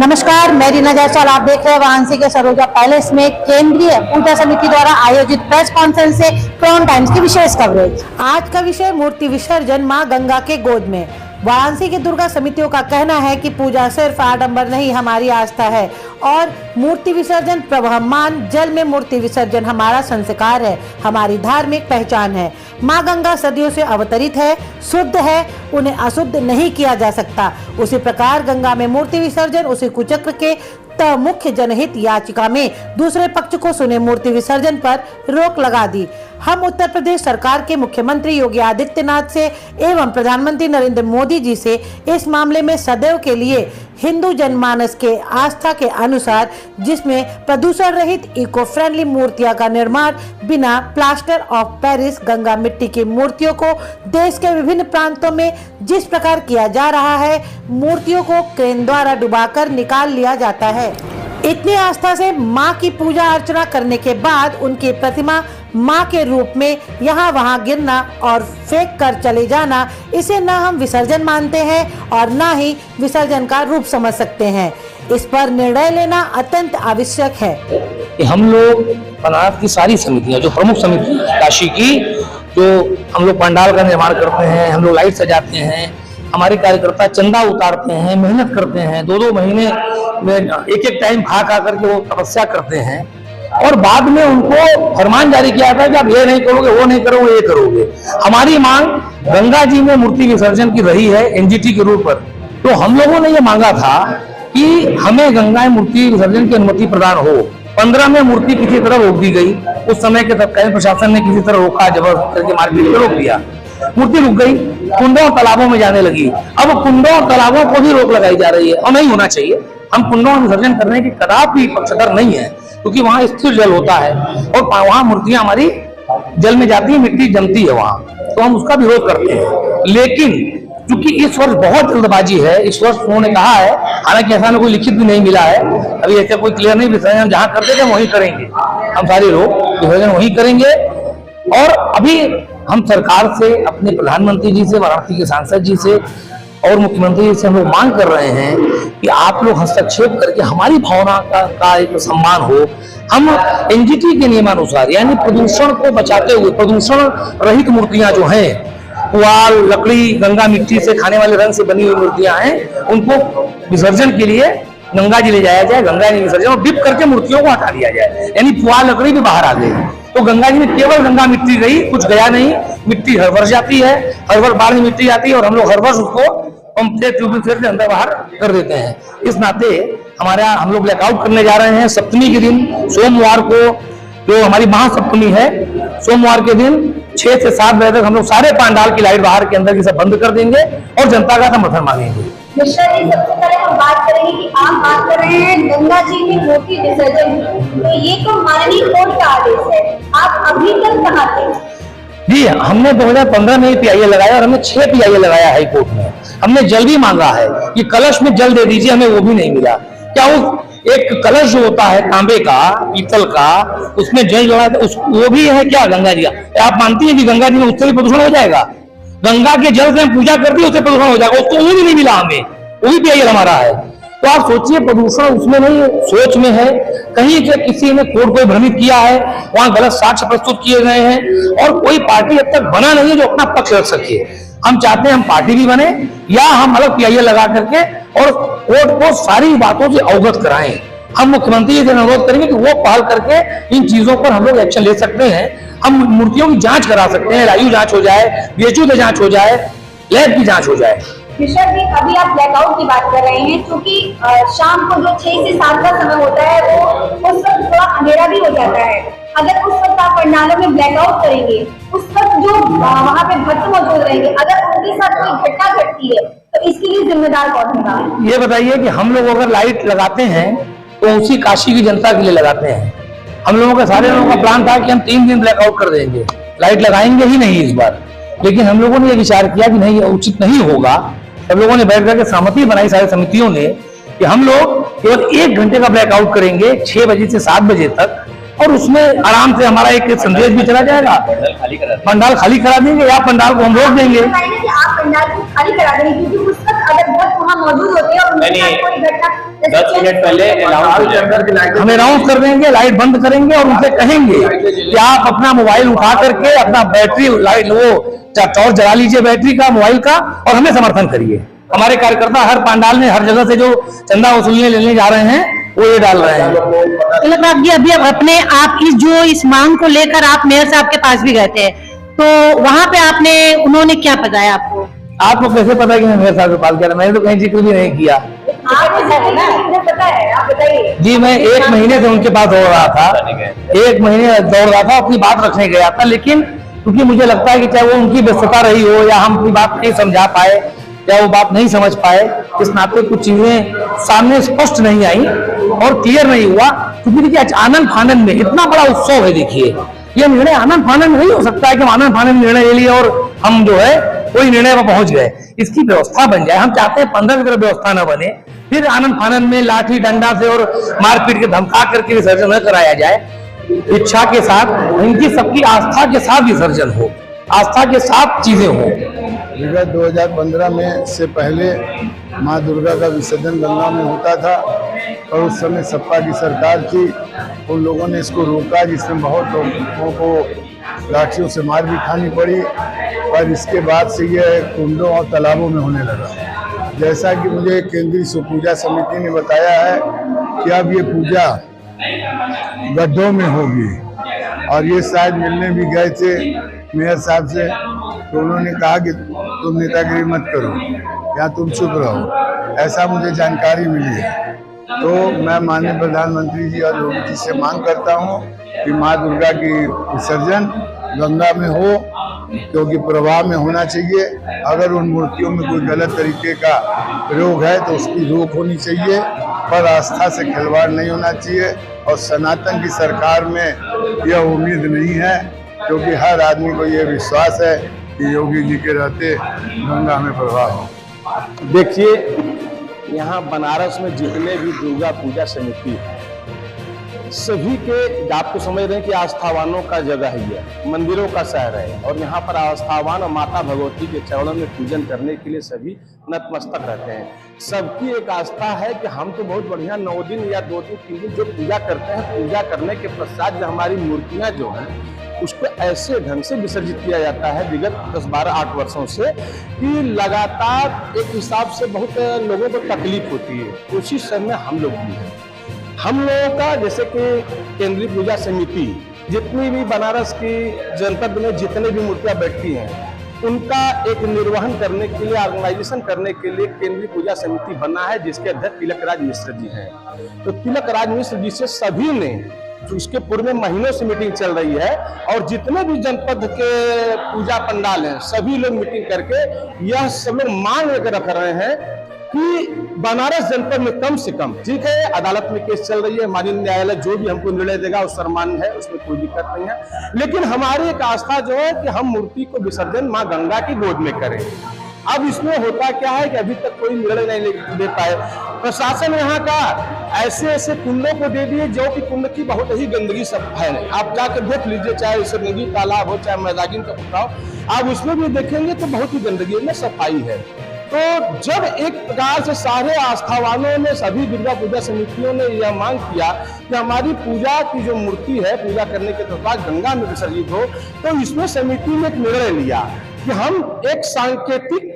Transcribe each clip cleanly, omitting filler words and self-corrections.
नमस्कार, मैं रीना जायसवाल। आप देख रहे हैं वाराणसी के सरोजा पैलेस में केंद्रीय पूजा समिति द्वारा आयोजित प्रेस कॉन्फ्रेंस से क्राउन टाइम्स की विशेष कवरेज। आज का विषय मूर्ति विसर्जन मां गंगा के गोद में। वाराणसी की दुर्गा समितियों का कहना है कि पूजा सिर्फ आडंबर नहीं, हमारी आस्था है और मूर्ति विसर्जन प्रवहमान जल में मूर्ति विसर्जन हमारा संस्कार है, हमारी धार्मिक पहचान है। माँ गंगा सदियों से अवतरित है, शुद्ध है, उन्हें अशुद्ध नहीं किया जा सकता। उसी प्रकार गंगा में मूर्ति विसर्जन उसी कुचक्र के मुख्य जनहित याचिका में दूसरे पक्ष को सुने मूर्ति विसर्जन पर रोक लगा दी। हम उत्तर प्रदेश सरकार के मुख्यमंत्री योगी आदित्यनाथ से एवं प्रधानमंत्री नरेंद्र मोदी जी से इस मामले में सदैव के लिए हिंदू जनमानस के आस्था के अनुसार, जिसमें प्रदूषण रहित इको फ्रेंडली मूर्तियां का निर्माण बिना प्लास्टर ऑफ पेरिस गंगा मिट्टी की मूर्तियों को देश के विभिन्न प्रांतों में जिस प्रकार किया जा रहा है, मूर्तियों को क्रेन द्वारा डुबाकर निकाल लिया जाता है। इतनी आस्था से माँ की पूजा अर्चना करने के बाद उनकी प्रतिमा माँ के रूप में यहाँ वहाँ गिरना और फेंक कर चले जाना, इसे न हम विसर्जन मानते हैं और न ही विसर्जन का रूप समझ सकते हैं। इस पर निर्णय लेना अत्यंत आवश्यक है कि हम लोग बनारस की सारी समितियां, जो प्रमुख समिति काशी की, जो हम लोग पंडाल का निर्माण करते हैं, हम लोग लाइट सजाते हैं, हमारे कार्यकर्ता चंदा उतारते हैं, मेहनत करते हैं, 2-2 महीने में एक टाइम खा करके वो तपस्या करते हैं और बाद में उनको फरमान जारी किया था कि आप ये नहीं करोगे, वो नहीं करोगे, ये करोगे। हमारी मांग गंगा जी में मूर्ति विसर्जन की रही है एनजीटी के रूप पर। तो हम लोगों ने ये मांगा था कि हमें गंगा में मूर्ति विसर्जन की अनुमति प्रदान हो। 15 में मूर्ति किसी तरह रोक दी गई। उस समय के तत्कालीन प्रशासन ने किसी तरह रोका, जबरदस्त करके मार्केट में रोक दिया, मूर्ति रुक गई, कुंडों और तालाबों में जाने लगी। अब कुंडों और तालाबों को भी रोक लगाई जा रही है और नहीं होना चाहिए। हम कुंडों में विसर्जन करने के कदापि पक्षधर नहीं है, क्योंकि वहां स्थिर जल होता है और वहां मूर्तियां हमारी जल में जाती है, मिट्टी जमती है वहां, तो हम उसका विरोध करते हैं। लेकिन क्योंकि इस वर्ष बहुत जल्दबाजी है, इस वर्ष उन्होंने कहा है, हालांकि ऐसा कोई लिखित भी नहीं मिला है, अभी ऐसा कोई क्लियर नहीं, विसर्जन हम जहां करते थे वहीं करेंगे, हम सारे लोग विसर्जन वहीं करेंगे। और अभी हम सरकार से, अपने प्रधानमंत्री जी से, वाराणसी के सांसद जी से और मुख्यमंत्री जी से हम लोग मांग कर रहे हैं कि आप लोग हस्तक्षेप करके हमारी भावना का एक सम्मान हो। हम एनजीटी के नियमानुसार, यानी प्रदूषण को बचाते हुए, प्रदूषण रहित मूर्तियां जो हैं, पुआल, लकड़ी, गंगा मिट्टी से खाने वाले रंग से बनी हुई मूर्तियां हैं, उनको विसर्जन के लिए गंगा जी ले जाया जाए, गंगा जी विसर्जन और डिप करके मूर्तियों को हटा दिया जाए, यानी पुआल लकड़ी भी बाहर आ गई। तो गंगा जी में केवल गंगा मिट्टी गई, कुछ गया नहीं। मिट्टी हर वर्ष जाती है, हर वर्ष बाढ़ में मिट्टी आती है और हम लोग हर वर्ष उसको पंप से, ट्यूब से अंदर बाहर कर देते हैं। इस नाते हमारे यहाँ हम लोग ब्लैकआउट करने जा रहे हैं सप्तमी के दिन, सोमवार को, जो हमारी महासप्तमी है, सोमवार के दिन 6 से 7 बजे तक हम लोग सारे पंडाल की लाइट बाहर के अंदर की सब बंद कर देंगे और जनता का समर्थन मांगेंगे। मिश्रा जी, सबसे पहले हम बात करेंगे कि आप बात कर रहे हैं गंगा जी में मूर्ति विसर्जन, तो ये तो माननीय कोर्ट का आदेश है, आप अभी तक कहाँ थे? जी, हमने 2015 में पीआईए लगाया और हमने 6 पीआईए लगाया हाई कोर्ट में। हमने जल भी मांगा है कि कलश में जल दे दीजिए, हमें वो भी नहीं मिला। क्या वो एक कलश जो होता है तांबे का, पीतल का, उसमें जल जला, वो भी है क्या गंगा जी का? आप मानती है कि गंगा जी में उससे भी प्रदूषण हो जाएगा? गंगा के जल से हम पूजा करते हैं, उससे प्रदूषण हो जाएगा, उसको वो भी नहीं मिला हमें, वो भी पीआईए हमारा है। तो आप सोचिए, प्रदूषण उसमें नहीं, सोच में है। कहीं से किसी ने कोर्ट को भ्रमित किया है, वहां गलत साक्ष्य प्रस्तुत किए गए हैं और कोई पार्टी अब तक बना नहीं है जो अपना पक्ष रख सके। हम चाहते हैं हम पार्टी भी बने या हम अलग पीआईए लगा करके और कोर्ट को सारी बातों से अवगत कराएं। हम मुख्यमंत्री जी से अनुरोध करेंगे कि वो पहल करके इन चीजों पर हम लोग एक्शन ले सकते हैं। हम मूर्तियों की जांच करा सकते हैं, लायु जांच हो जाए, बीएचयू की जांच हो जाए, लैब की जांच हो जाए। मिश्रा जी, अभी आप ब्लैकआउट की बात कर रहे हैं, क्योंकि शाम को जो 6 से 7 का समय होता है, वो उस वक्त थोड़ा अंधेरा भी हो जाता है। अगर उस वक्त आप पंडालों में ब्लैकआउट करेंगे, उस वक्त जो वहाँ पे भक्त मौजूद रहेंगे, अगर उनके साथ कोई घटना घटती है तो इसके लिए जिम्मेदार कौन होगा? ये बताइए कि हम लोग अगर लाइट लगाते हैं तो उसी काशी की जनता के लिए लगाते हैं। हम लोगों का, सारे लोगों का प्लान था कि हम 3 दिन ब्लैकआउट कर देंगे, लाइट लगाएंगे ही नहीं इस बार। लेकिन हम लोगों ने ये विचार किया कि नहीं, उचित नहीं होगा। सब लोगों ने बैठ करके सहमति बनाई, सारी समितियों ने, कि हम लोग केवल 1 घंटे का ब्लैकआउट करेंगे 6 बजे से 7 बजे तक, और उसमें आराम से हमारा एक संदेश भी चला जाएगा। पंडाल खाली करा देंगे या पंडाल को हम रोक देंगे। आप पंडाल को खाली करा देंगे, क्योंकि उस वक्त अगर भक्त वहाँ मौजूद होते हैं और उनके साथ कोई घटना 10 मिनट पहले अनाउंस हो जाएगा। हम अनाउंस कर देंगे, लाइट बंद करेंगे और उनसे कहेंगे कि आप अपना मोबाइल उठा करके अपना बैटरी लाइट वो टॉर्च जला लीजिए बैटरी का, मोबाइल का, और हमें समर्थन करिए। हमारे कार्यकर्ता हर पंडाल में हर जगह से जो चंदा वसूलने लेने जा रहे हैं वो ये डाल रहे हैं। तिलक राज जी, अभी अपने आप इस मांग को लेकर आप मेयर साहब के पास भी गए थे, तो वहां पे उन्होंने क्या बताया आपको? आपको कैसे पता कि मैं मेयर साहब के पास गया था? मैंने तो कहीं जिक्र भी नहीं किया। पता है, आप बताइए। जी, मैं 1 महीने से उनके पास दौड़ रहा था, 1 महीने दौड़ रहा था, अपनी बात रखने गया था, लेकिन क्योंकि मुझे लगता है कि चाहे वो उनकी व्यस्तता रही हो या हम अपनी बात नहीं समझा पाए या वो बात नहीं समझ पाए, इस नाते कुछ चीजें सामने स्पष्ट नहीं आई और क्लियर नहीं हुआ। क्योंकि देखिए आनंद फानंद में इतना बड़ा उत्सव है, देखिए ये निर्णय आनंद फानंद नहीं हो सकता है कि हम आनंद फानंद निर्णय ले लिए और हम जो है कोई निर्णय पर पहुंच गए। इसकी व्यवस्था बन जाए। हम चाहते हैं 15 की तरह व्यवस्था न बने, फिर आनंद फानंद में लाठी डंडा से और मारपीट के धमका करके विसर्जन न कराया जाए। इच्छा के साथ, इनकी सबकी आस्था के साथ विसर्जन हो, आस्था के साथ चीजें हो। विगत 2015 में से पहले माँ दुर्गा का विसर्जन गंगा में होता था और उस समय सपा की सरकार थी। उन लोगों ने इसको रोका, जिसमें बहुत लोगों को लाठियों से मार भी खानी पड़ी। पर इसके बाद से यह कुंडों और तालाबों में होने लगा। जैसा कि मुझे केंद्रीय सुपूजा समिति ने बताया है कि अब ये पूजा गड्ढों में होगी, और ये शायद मिलने भी गए थे मेयर साहब से, तो उन्होंने कहा कि तुम नेतागिरी मत करो या तुम चुप रहो, ऐसा मुझे जानकारी मिली है। तो मैं माननीय प्रधानमंत्री जी और योगी जी से मांग करता हूँ कि माँ दुर्गा की विसर्जन गंगा में हो, क्योंकि प्रवाह में होना चाहिए। अगर उन मूर्तियों में कोई गलत तरीके का प्रयोग है तो उसकी रोक होनी चाहिए, पर आस्था से खिलवाड़ नहीं होना चाहिए। और सनातन की सरकार में यह उम्मीद नहीं है, क्योंकि हर आदमी को यह विश्वास है कि योगी जी के रहते गंगा में प्रवाह हो। देखिए, यहाँ बनारस में जितने भी दुर्गा पूजा समिति है, सभी के, आप तो समझ रहे हैं कि आस्थावानों का जगह ही है, मंदिरों का शहर है, और यहाँ पर आस्थावान और माता भगवती के चरणों में पूजन करने के लिए सभी नतमस्तक रहते हैं। सबकी एक आस्था है कि हम तो बहुत बढ़िया 9 दिन या 2 दिन 3 दिन जो पूजा करते हैं, पूजा करने के पश्चात जो हमारी मूर्तियां जो हैं उसको ऐसे ढंग से विसर्जित किया जाता है विगत 10-12-8 वर्षों से, कि लगातार एक हिसाब से बहुत लोगों को तकलीफ होती है। उसी समय हम लोग भी हैं, हम लोगों का, जैसे कि केंद्रीय पूजा समिति, जितनी भी बनारस की जनपद में जितने भी मूर्तियां बैठती हैं, उनका एक निर्वहन करने के लिए, ऑर्गेनाइजेशन करने के लिए केंद्रीय पूजा समिति बना है, जिसके अध्यक्ष तिलक राज मिश्र जी हैं। तो तिलक राज मिश्र जी से सभी ने, तो इसके पूर्व में महीनों से मीटिंग चल रही है, और जितने भी जनपद के पूजा पंडाल हैं सभी लोग मीटिंग करके यह सब लोग मांग लेकर रख रहे हैं कि बनारस जनपद में कम से कम, ठीक है अदालत में केस चल रही है, माननीय न्यायालय जो भी हमको निर्णय देगा उस सम्मान है, उसमें कोई दिक्कत नहीं है, लेकिन हमारी एक आस्था जो है कि हम मूर्ति को विसर्जन माँ गंगा की गोद में करें। अब इसमें होता क्या है कि अभी तक कोई निर्णय नहीं दे पाए। प्रशासन यहाँ का ऐसे ऐसे कुंडों को दे दिए जो कि कुंड की बहुत ही गंदगी सब है। आप जाकर देख लीजिए, चाहे इसे नदी तालाब हो चाहे मैदागिन का उठाओ, आप उसमें भी देखेंगे तो बहुत ही गंदगी में सफाई है। तो जब एक प्रकार से सारे आस्थावानों ने, सभी दुर्गा पूजा समितियों ने यह मांग किया कि हमारी पूजा की जो मूर्ति है पूजा करने के बाद गंगा में विसर्जित हो, तो इसमें समिति ने एक निर्णय लिया कि हम एक सांकेतिक,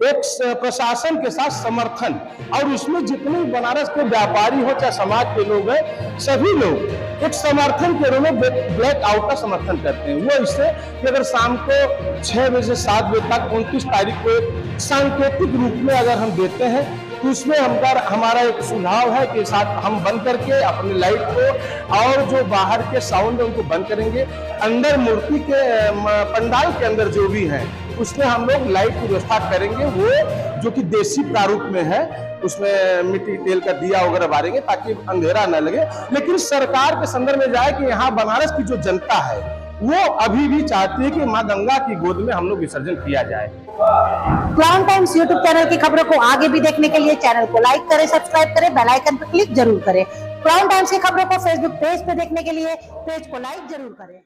एक प्रशासन के साथ समर्थन, और उसमें जितने बनारस के व्यापारी हो चाहे समाज के लोग हैं, सभी लोग एक समर्थन के रूप में ब्लैक आउट का समर्थन करते हैं। वो इससे कि अगर शाम को 6 बजे से 7 बजे तक 29 तारीख को एक सांकेतिक रूप में अगर हम देते हैं, तो उसमें हमारा एक सुझाव है कि साथ हम बंद करके अपने लाइट को और जो बाहर के साउंड है उनको बंद करेंगे। अंदर मूर्ति के पंडाल के अंदर जो भी है उसमें हम लोग लाइट की व्यवस्था करेंगे, वो जो कि देसी प्रारूप में है, उसमें मिट्टी तेल का दिया वगैरह बारेंगे ताकि अंधेरा न लगे। लेकिन सरकार के संदर्भ में जाए कि यहाँ बनारस की जो जनता है वो अभी भी चाहती है कि माँ गंगा की गोद में हम लोग विसर्जन किया जाए। क्राउन टाइम्स यूट्यूब चैनल की खबरों को आगे भी देखने के लिए चैनल को लाइक करें, सब्सक्राइब करें, बेल आइकन पर क्लिक जरूर करें। क्राउन टाइम्स की खबरों को फेसबुक पेज पे देखने के लिए पेज को लाइक जरूर करें।